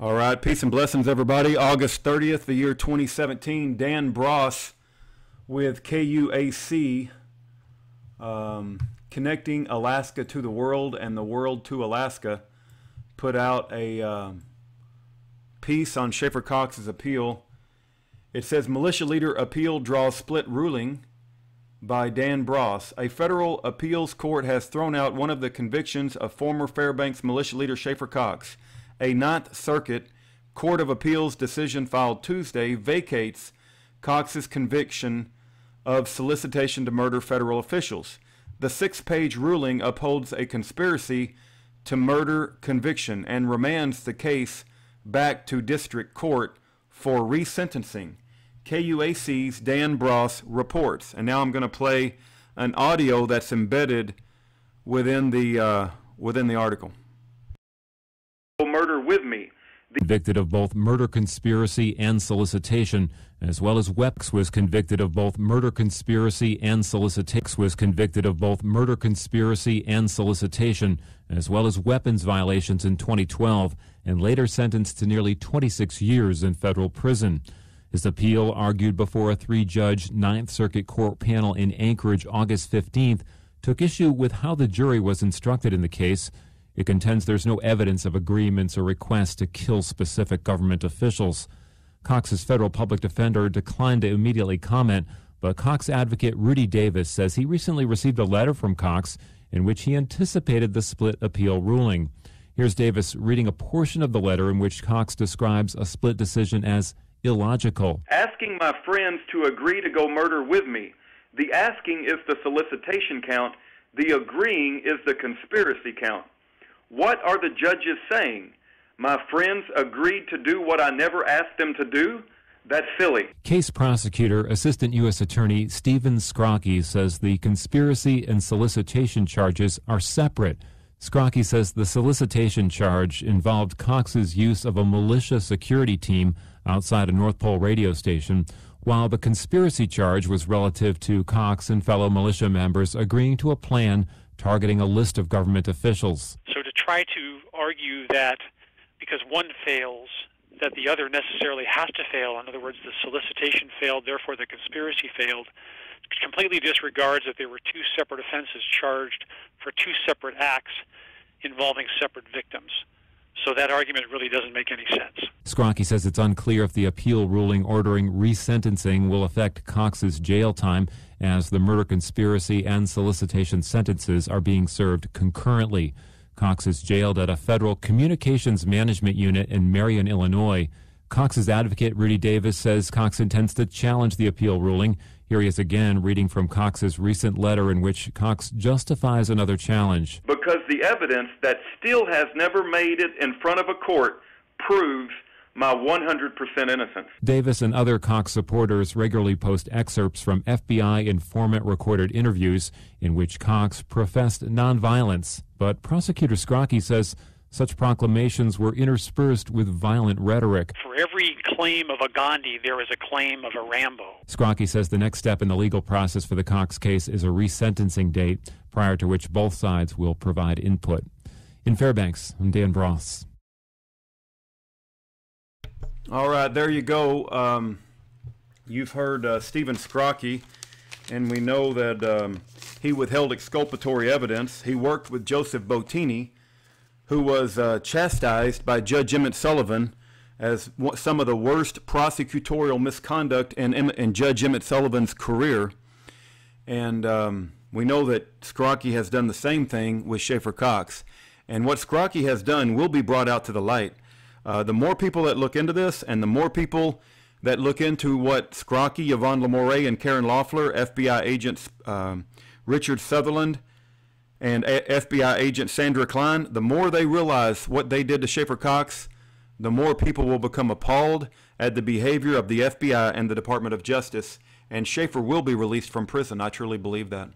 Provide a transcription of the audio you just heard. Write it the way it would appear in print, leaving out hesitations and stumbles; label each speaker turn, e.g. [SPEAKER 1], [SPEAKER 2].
[SPEAKER 1] All right, peace and blessings, everybody. August 30th, the year 2017. Dan Bross with KUAC, Connecting Alaska to the World and the World to Alaska, put out a piece on Schaeffer Cox's appeal. It says, Militia Leader Appeal Draws Split Ruling by Dan Bross. A federal appeals court has thrown out one of the convictions of former Fairbanks militia leader Schaeffer Cox. A Ninth Circuit Court of Appeals decision filed Tuesday vacates Cox's conviction of solicitation to murder federal officials. The 6-page ruling upholds a conspiracy to murder conviction and remands the case back to district court for resentencing. KUAC's Dan Bross reports. And now I'm going to play an audio that's embedded within the article.
[SPEAKER 2] Murder with me.
[SPEAKER 3] Convicted of both murder conspiracy and solicitation, as well as Weps was convicted of both murder conspiracy and solicitation, as well as weapons violations in 2012, and later sentenced to nearly 26 years in federal prison. His appeal, argued before a 3-judge Ninth Circuit Court panel in Anchorage August 15th, took issue with how the jury was instructed in the case. It contends there's no evidence of agreements or requests to kill specific government officials. Cox's federal public defender declined to immediately comment, but Cox advocate Rudy Davis says he recently received a letter from Cox in which he anticipated the split appeal ruling. Here's Davis reading a portion of the letter in which Cox describes a split decision as illogical.
[SPEAKER 2] Asking my friends to agree to go murder with me. The asking is the solicitation count. The agreeing is the conspiracy count. What are the judges saying? My friends agreed to do what I never asked them to do? That's silly.
[SPEAKER 3] Case prosecutor, Assistant U.S. Attorney Stephen Scrocky says the conspiracy and solicitation charges are separate. Scrocky says the solicitation charge involved Cox's use of a militia security team outside a North Pole radio station, while the conspiracy charge was relative to Cox and fellow militia members agreeing to a plan targeting a list of government officials.
[SPEAKER 4] So to try to argue that because one fails, that the other necessarily has to fail, in other words, the solicitation failed, therefore the conspiracy failed, completely disregards that there were two separate offenses charged for two separate acts involving separate victims. So that argument really doesn't make any sense.
[SPEAKER 3] Scrocky says it's unclear if the appeal ruling ordering resentencing will affect Cox's jail time, as the murder conspiracy and solicitation sentences are being served concurrently. Cox is jailed at a federal communications management unit in Marion, Illinois. Cox's advocate, Rudy Davis, says Cox intends to challenge the appeal ruling. Here he is again reading from Cox's recent letter in which Cox justifies another challenge.
[SPEAKER 2] Because the evidence that still has never made it in front of a court proves my 100% innocence.
[SPEAKER 3] Davis and other Cox supporters regularly post excerpts from FBI informant-recorded interviews in which Cox professed nonviolence, but prosecutor Scrocky says such proclamations were interspersed with violent rhetoric.
[SPEAKER 4] For every claim of a Gandhi, there is a claim of a Rambo.
[SPEAKER 3] Scrocky says the next step in the legal process for the Cox case is a resentencing date, prior to which both sides will provide input. In Fairbanks, I'm Dan Bross.
[SPEAKER 1] All right, there you go. You've heard Stephen Scrocky, and we know that he withheld exculpatory evidence. He worked with Joseph Bottini, who was chastised by Judge Emmett Sullivan as some of the worst prosecutorial misconduct in Judge Emmett Sullivan's career. And we know that Scrocky has done the same thing with Schaeffer Cox. And what Scrocky has done will be brought out to the light. The more people that look into this, and the more people that look into what Scrocky, Yvonne Lamore, and Karen Loeffler, FBI agents Richard Sutherland, and FBI agent Sandra Klein, the more they realize what they did to Schaeffer Cox, the more people will become appalled at the behavior of the FBI and the Department of Justice, and Schaeffer will be released from prison. I truly believe that.